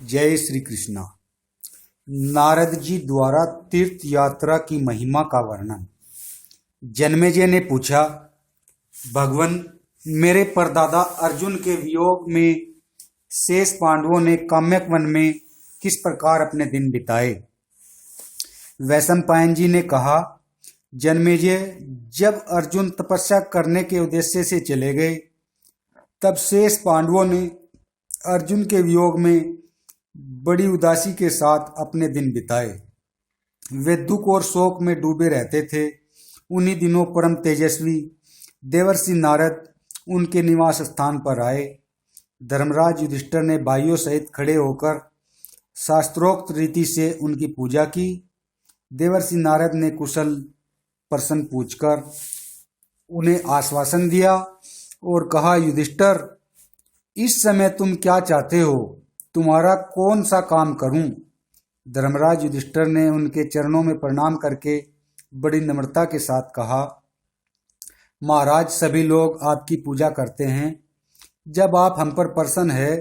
जय श्री कृष्णा। नारद जी द्वारा तीर्थ यात्रा की महिमा का वर्णन। जन्मेजय ने पूछा, भगवन, मेरे परदादा अर्जुन के वियोग में शेष पांडवों ने काम्यक वन में किस प्रकार अपने दिन बिताए। वैशंपायन जी ने कहा, जन्मेजय, जब अर्जुन तपस्या करने के उद्देश्य से चले गए, तब शेष पांडवों ने अर्जुन के वियोग में बड़ी उदासी के साथ अपने दिन बिताए। वे दुख और शोक में डूबे रहते थे। उन्हीं दिनों परम तेजस्वी देवर्षि नारद उनके निवास स्थान पर आए। धर्मराज युधिष्ठिर ने भाइयों सहित खड़े होकर शास्त्रोक्त रीति से उनकी पूजा की। देवर्षि नारद ने कुशल प्रश्न पूछकर उन्हें आश्वासन दिया और कहा, युधिष्ठिर, इस समय तुम क्या चाहते हो? तुम्हारा कौन सा काम करूं? धर्मराज युधिष्ठिर ने उनके चरणों में प्रणाम करके बड़ी नम्रता के साथ कहा, महाराज, सभी लोग आपकी पूजा करते हैं। जब आप हम पर प्रसन्न है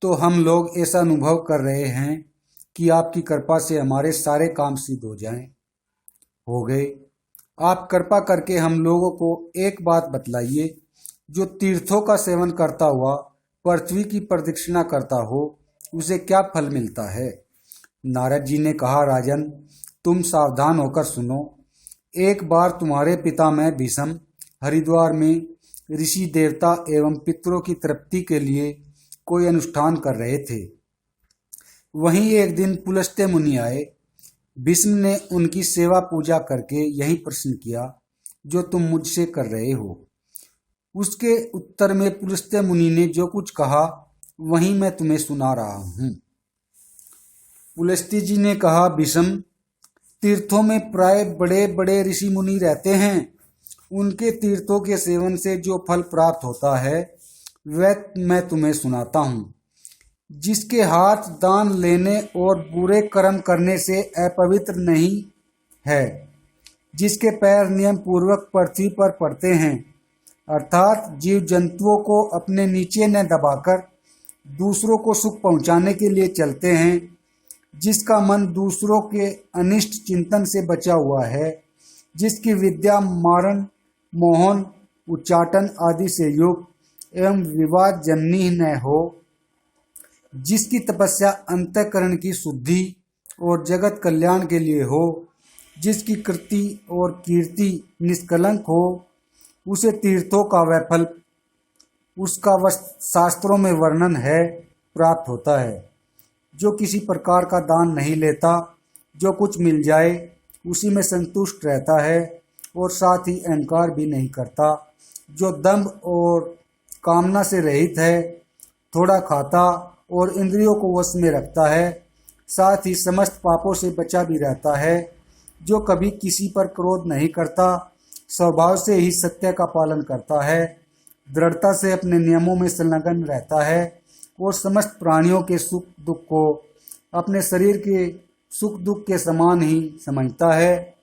तो हम लोग ऐसा अनुभव कर रहे हैं कि आपकी कृपा से हमारे सारे काम सिद्ध हो गए। आप कृपा करके हम लोगों को एक बात बतलाइए, जो तीर्थों का सेवन करता हुआ पृथ्वी की प्रदक्षिणा करता हो, उसे क्या फल मिलता है? नारद जी ने कहा, राजन, तुम सावधान होकर सुनो। एक बार तुम्हारे पितामह भीष्म हरिद्वार में ऋषि देवता एवं पितरों की तृप्ति के लिए कोई अनुष्ठान कर रहे थे। वहीं एक दिन पुलस्त्य मुनि आए। भीष्म ने उनकी सेवा पूजा करके यही प्रश्न किया, जो तुम मुझसे कर रहे हो। उसके उत्तर में पुलस्त्य मुनि ने जो कुछ कहा वही मैं तुम्हें सुना रहा हूँ। पुलस्त्य जी ने कहा, भीष्म, तीर्थों में प्राय बड़े बड़े ऋषि मुनि रहते हैं। उनके तीर्थों के सेवन से जो फल प्राप्त होता है वह मैं तुम्हें सुनाता हूँ। जिसके हाथ दान लेने और बुरे कर्म करने से अपवित्र नहीं है, जिसके पैर नियम पूर्वक पृथ्वी पर पड़ते हैं, अर्थात जीव जंतुओं को अपने नीचे न दबाकर दूसरों को सुख पहुंचाने के लिए चलते हैं, जिसका मन दूसरों के अनिष्ट चिंतन से बचा हुआ है, जिसकी विद्या मारण, मोहन, उच्चाटन आदि से युक्त एवं विवाद जन्य न हो, जिसकी तपस्या अंतःकरण की शुद्धि और जगत कल्याण के लिए हो, जिसकी कृति और कीर्ति निष्कलंक हो, उसे तीर्थों का वह फल, उसका वह शास्त्रों में वर्णन है, प्राप्त होता है। जो किसी प्रकार का दान नहीं लेता, जो कुछ मिल जाए उसी में संतुष्ट रहता है और साथ ही अहंकार भी नहीं करता, जो दंभ और कामना से रहित है, थोड़ा खाता और इंद्रियों को वश में रखता है, साथ ही समस्त पापों से बचा भी रहता है, जो कभी किसी पर क्रोध नहीं करता, स्वभाव से ही सत्य का पालन करता है, दृढ़ता से अपने नियमों में संलग्न रहता है और समस्त प्राणियों के सुख दुख को अपने शरीर के सुख दुख के समान ही समझता है,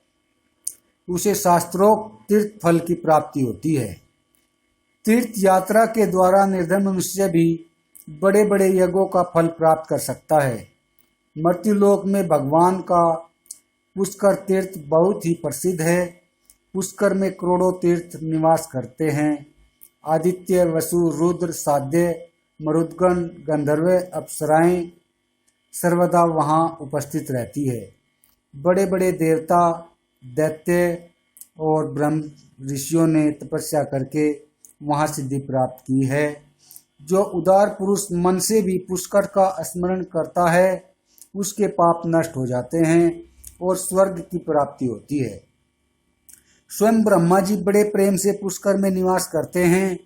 उसे शास्त्रोक्त तीर्थ फल की प्राप्ति होती है। तीर्थ यात्रा के द्वारा निर्धन मनुष्य भी बड़े बड़े यज्ञों का फल प्राप्त कर सकता है। मर्त्युलोक में भगवान का पुष्कर तीर्थ बहुत ही प्रसिद्ध है। पुष्कर में करोड़ों तीर्थ निवास करते हैं। आदित्य, वसु, रुद्र, साध्य, मरुद्गण, गंधर्व, अप्सराएं सर्वदा वहाँ उपस्थित रहती है। बड़े बड़े देवता, दैत्य और ब्रह्म ऋषियों ने तपस्या करके वहाँ सिद्धि प्राप्त की है। जो उदार पुरुष मन से भी पुष्कर का स्मरण करता है, उसके पाप नष्ट हो जाते हैं और स्वर्ग की प्राप्ति होती है। स्वयं ब्रह्मा जी बड़े प्रेम से पुष्कर में निवास करते हैं।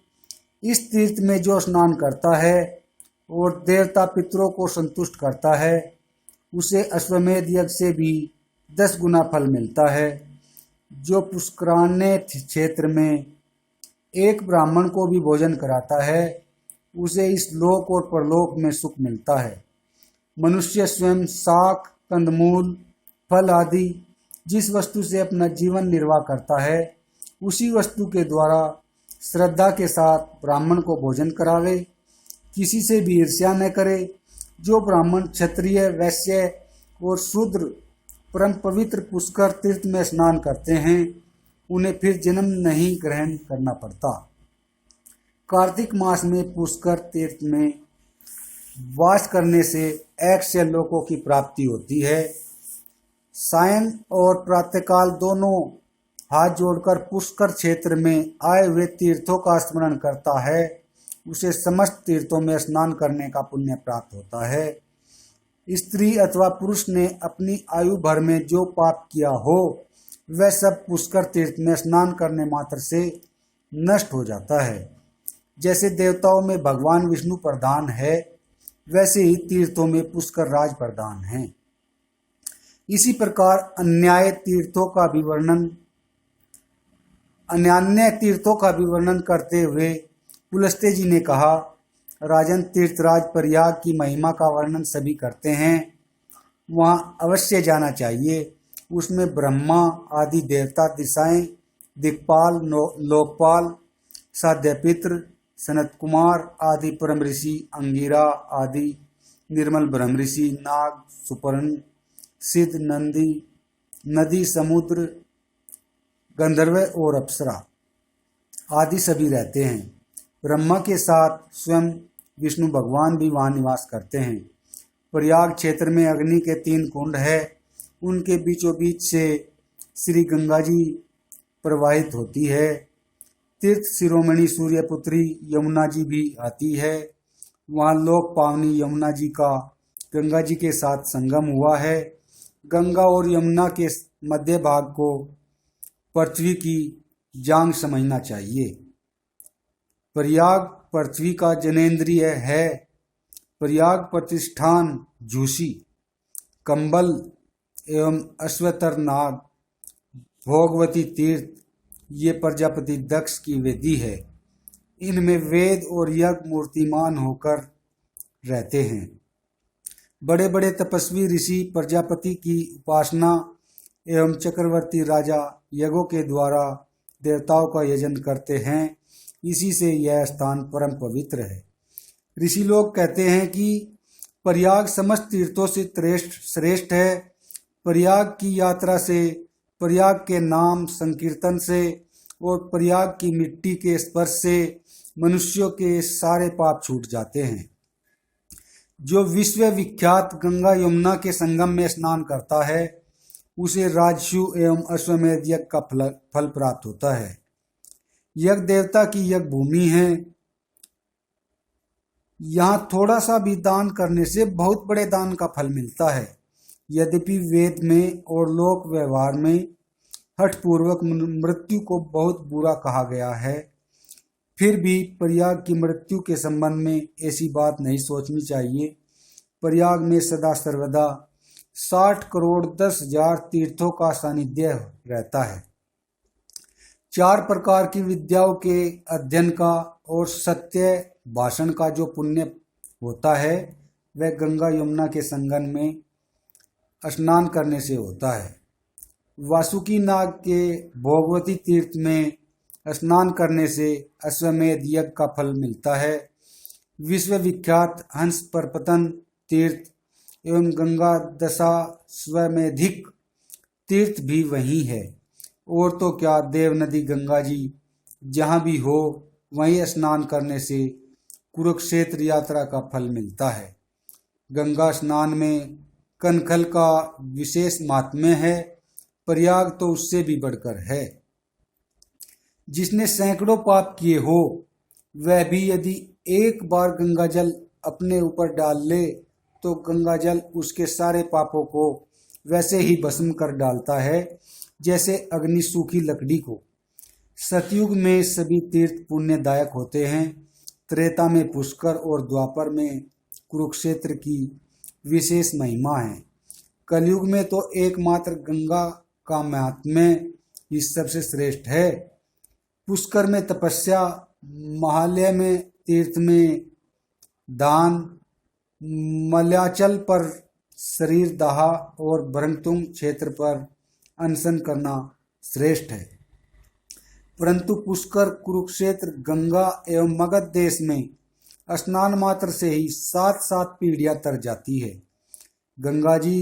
इस तीर्थ में जो स्नान करता है और देवता पितरों को संतुष्ट करता है, उसे अश्वमेध यज्ञ से भी 10 गुना फल मिलता है। जो पुष्करान्य क्षेत्र में एक ब्राह्मण को भी भोजन कराता है, उसे इस लोक और परलोक में सुख मिलता है। मनुष्य स्वयं शाक, कंदमूल, फल आदि जिस वस्तु से अपना जीवन निर्वाह करता है, उसी वस्तु के द्वारा श्रद्धा के साथ ब्राह्मण को भोजन करावे, किसी से भी ईर्ष्या न करे जो ब्राह्मण, क्षत्रिय, वैश्य और शूद्र परम पवित्र पुष्कर तीर्थ में स्नान करते हैं, उन्हें फिर जन्म नहीं ग्रहण करना पड़ता। कार्तिक मास में पुष्कर तीर्थ में वास करने से अक्षय लोकों की प्राप्ति होती है। सायं और प्रातःकाल दोनों हाथ जोड़कर पुष्कर क्षेत्र में आए हुए तीर्थों का स्मरण करता है, उसे समस्त तीर्थों में स्नान करने का पुण्य प्राप्त होता है। स्त्री अथवा पुरुष ने अपनी आयु भर में जो पाप किया हो वह सब पुष्कर तीर्थ में स्नान करने मात्र से नष्ट हो जाता है। जैसे देवताओं में भगवान विष्णु प्रधान है, वैसे ही तीर्थों में पुष्कर राज प्रधान है। इसी प्रकार अन्यान्य तीर्थों का भी वर्णन करते हुए पुलस्त्य जी ने कहा, राजन, तीर्थराज प्रयाग की महिमा का वर्णन सभी करते हैं, वहाँ अवश्य जाना चाहिए। उसमें ब्रह्मा आदि देवता, दिशाएं, दिक्पाल, लोकपाल, साध्यपित्र, सनत कुमार आदि परम ऋषि, अंगिरा आदि निर्मल ब्रह्म ऋषि, नाग, सुपर्ण, सिद्ध, नदी, समुद्र, गंधर्व और अप्सरा आदि सभी रहते हैं। ब्रह्मा के साथ स्वयं विष्णु भगवान भी वहाँ निवास करते हैं। प्रयाग क्षेत्र में अग्नि के 3 कुंड है, उनके बीचों बीच से श्री गंगा जी प्रवाहित होती है। तीर्थ शिरोमणि सूर्यपुत्री यमुना जी भी आती है। वहाँ लोक पावनी यमुना जी का गंगा जी के साथ संगम हुआ है। गंगा और यमुना के मध्य भाग को पृथ्वी की जांघ समझना चाहिए। प्रयाग पृथ्वी का जनेंद्रिय है। प्रयाग प्रतिष्ठान झूसी, कंबल एवं अश्वतर नाग, भोगवती तीर्थ ये प्रजापति दक्ष की वेदी है। इनमें वेद और यज्ञ मूर्तिमान होकर रहते हैं। बड़े बड़े तपस्वी ऋषि प्रजापति की उपासना एवं चक्रवर्ती राजा यज्ञों के द्वारा देवताओं का यजन करते हैं। इसी से यह स्थान परम पवित्र है। ऋषि लोग कहते हैं कि प्रयाग समस्त तीर्थों से श्रेष्ठ है। प्रयाग की यात्रा से, प्रयाग के नाम संकीर्तन से और प्रयाग की मिट्टी के स्पर्श से मनुष्यों के सारे पाप छूट जाते हैं। जो विश्व विख्यात गंगा यमुना के संगम में स्नान करता है, उसे राजसु एवं अश्वमेध यज्ञ का फल प्राप्त होता है। यज्ञ देवता की यज्ञ भूमि है। यहाँ थोड़ा सा भी दान करने से बहुत बड़े दान का फल मिलता है। यद्यपि वेद में और लोक व्यवहार में हठपूर्वक मृत्यु को बहुत बुरा कहा गया है, फिर भी प्रयाग की मृत्यु के संबंध में ऐसी बात नहीं सोचनी चाहिए। प्रयाग में सदा सर्वदा 60 करोड़ 10,000 तीर्थों का सानिध्य रहता है। 4 प्रकार की विद्याओं के अध्ययन का और सत्य भाषण का जो पुण्य होता है, वह गंगा यमुना के संगम में स्नान करने से होता है। वासुकी नाग के भोगवती तीर्थ में स्नान करने से अश्वमेध यज्ञ का फल मिलता है। विश्व विख्यात हंस परपतन तीर्थ एवं गंगा दशाश्वमेधिक तीर्थ भी वही है। और तो क्या, देव नदी गंगा जी जहाँ भी हो वहीं स्नान करने से कुरुक्षेत्र यात्रा का फल मिलता है। गंगा स्नान में कनखल का विशेष महात्म्य है। प्रयाग तो उससे भी बढ़कर है। जिसने सैकड़ों पाप किए हो, वह भी यदि एक बार गंगा जल अपने ऊपर डाल ले तो गंगा जल उसके सारे पापों को वैसे ही भस्म कर डालता है जैसे अग्नि सूखी लकड़ी को। सतयुग में सभी तीर्थ पुण्यदायक होते हैं। त्रेता में पुष्कर और द्वापर में कुरुक्षेत्र की विशेष महिमा है। कलयुग में तो एकमात्र गंगा का महात्म्य ही सबसे श्रेष्ठ है। पुष्कर में तपस्या, महालय में तीर्थ में दान, मलयाचल पर शरीर दाह और भ्रंगतुंग क्षेत्र पर अनशन करना श्रेष्ठ है। परंतु पुष्कर, कुरुक्षेत्र, गंगा एवं मगध देश में स्नान मात्र से ही 7-7 पीढ़ियां तर जाती है। गंगा जी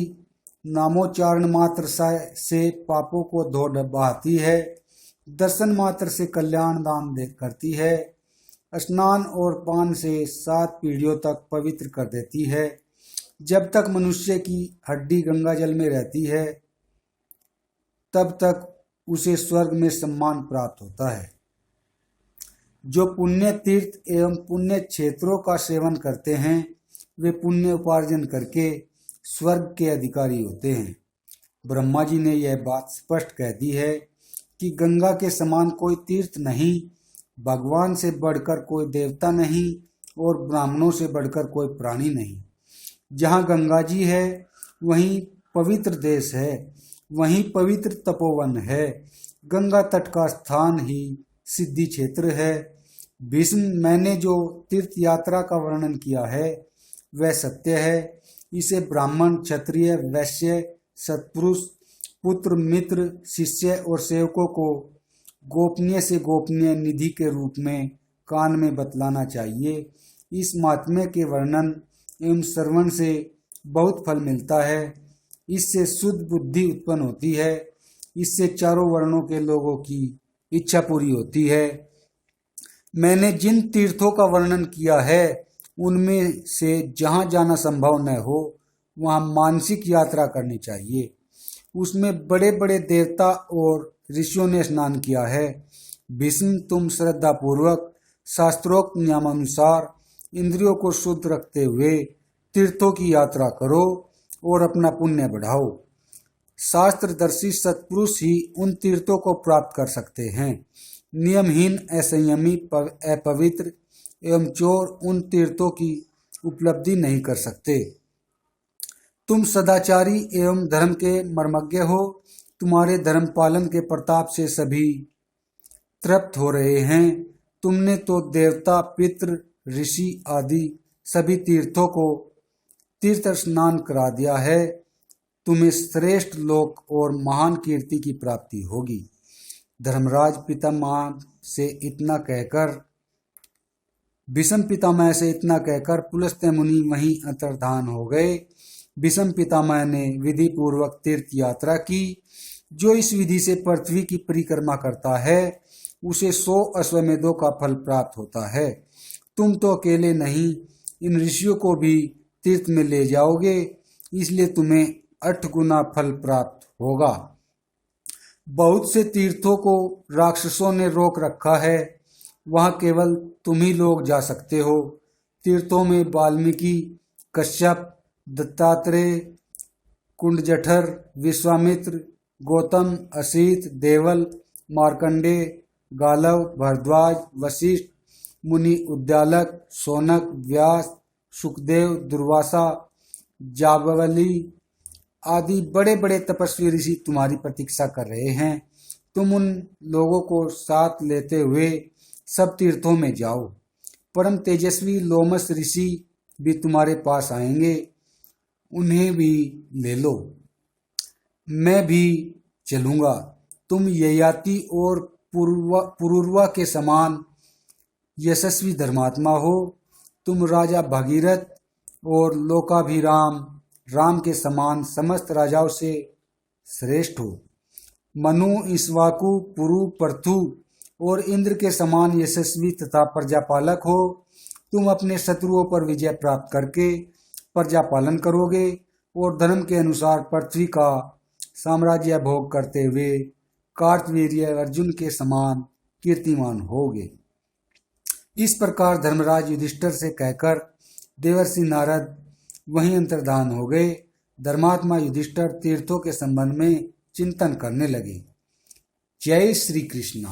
नामोच्चारण मात्र से पापों को धो बहाती है। दर्शन मात्र से कल्याण दान करती है। स्नान और पान से 7 पीढ़ियों तक पवित्र कर देती है। जब तक मनुष्य की हड्डी गंगा जल में रहती है तब तक उसे स्वर्ग में सम्मान प्राप्त होता है। जो पुण्य तीर्थ एवं पुण्य क्षेत्रों का सेवन करते हैं वे पुण्य उपार्जन करके स्वर्ग के अधिकारी होते हैं। ब्रह्मा जी ने यह बात स्पष्ट कह दी है कि गंगा के समान कोई तीर्थ नहीं, भगवान से बढ़कर कोई देवता नहीं और ब्राह्मणों से बढ़कर कोई प्राणी नहीं। जहाँ गंगा जी है वहीं पवित्र देश है, वहीं पवित्र तपोवन है। गंगा तट का स्थान ही सिद्धि क्षेत्र है। भीष्म, मैंने जो तीर्थ यात्रा का वर्णन किया है वह सत्य है। इसे ब्राह्मण, क्षत्रिय, वैश्य, सत्पुरुष, पुत्र, मित्र, शिष्य और सेवकों को गोपनीय से गोपनीय निधि के रूप में कान में बतलाना चाहिए। इस महात्म्य के वर्णन एवं श्रवण से बहुत फल मिलता है। इससे शुद्ध बुद्धि उत्पन्न होती है। इससे चारों वर्णों के लोगों की इच्छा पूरी होती है। मैंने जिन तीर्थों का वर्णन किया है उनमें से जहाँ जाना संभव न हो वहाँ मानसिक यात्रा करनी चाहिए। उसमें बड़े बड़े देवता और ऋषियों ने स्नान किया है। भीष्म, तुम श्रद्धा पूर्वक शास्त्रोक्त नियमानुसार इंद्रियों को शुद्ध रखते हुए तीर्थों की यात्रा करो और अपना पुण्य बढ़ाओ। शास्त्रदर्शी सत्पुरुष ही उन तीर्थों को प्राप्त कर सकते हैं। नियमहीन, असंयमी, अपवित्र एवं चोर उन तीर्थों की उपलब्धि नहीं कर सकते। तुम सदाचारी एवं धर्म के मर्मज्ञ हो। तुम्हारे धर्म पालन के प्रताप से सभी तृप्त हो रहे हैं। तुमने तो देवता, पितृ, ऋषि आदि सभी तीर्थों को तीर्थ स्नान करा दिया है। तुम्हें श्रेष्ठ लोक और महान कीर्ति की प्राप्ति होगी। धर्मराज पितामह से इतना कहकर भीष्म पितामह से इतना कहकर पुलस्त्य मुनि वहीं अंतर्धान हो गए। भीष्म पितामह ने विधि पूर्वक तीर्थ यात्रा की। जो इस विधि से पृथ्वी की परिक्रमा करता है उसे 100 अश्वमेधों का फल प्राप्त होता है। तुम तो अकेले नहीं, इन ऋषियों को भी तीर्थ में ले जाओगे, इसलिए तुम्हें 8 गुना फल प्राप्त होगा। बहुत से तीर्थों को राक्षसों ने रोक रखा है, वहाँ केवल तुम ही लोग जा सकते हो। तीर्थों में वाल्मीकि, कश्यप, दत्तात्रेय, कुंडजठर, विश्वामित्र, गौतम, असित, देवल, मार्कंडेय, गालव, भरद्वाज, वशिष्ठ मुनि, उद्दालक, शौनक, व्यास, सुखदेव, दुर्वासा, जाबवली आदि बड़े बड़े तपस्वी ऋषि तुम्हारी प्रतीक्षा कर रहे हैं। तुम उन लोगों को साथ लेते हुए सब तीर्थों में जाओ। परम तेजस्वी लोमस ऋषि भी तुम्हारे पास आएंगे, उन्हें भी ले लो। मैं भी चलूँगा। तुम ययाति और पुरूरवा के समान यशस्वी धर्मात्मा हो। तुम राजा भगीरथ और लोकाभिराम राम के समान समस्त राजाओं से श्रेष्ठ हो। मनु, इक्ष्वाकु, पुरु, पृथु और इंद्र के समान यशस्वी तथा प्रजापालक हो। तुम अपने शत्रुओं पर विजय प्राप्त करके प्रजा पालन करोगे और धर्म के अनुसार पृथ्वी का साम्राज्य भोग करते हुए कार्तवीर्य अर्जुन के समान कीर्तिमान होगे। इस प्रकार धर्मराज युधिष्ठिर से कहकर देवर्षि नारद वहीं अंतर्धान हो गए। धर्मात्मा युधिष्ठिर तीर्थों के संबंध में चिंतन करने लगे। जय श्री कृष्ण।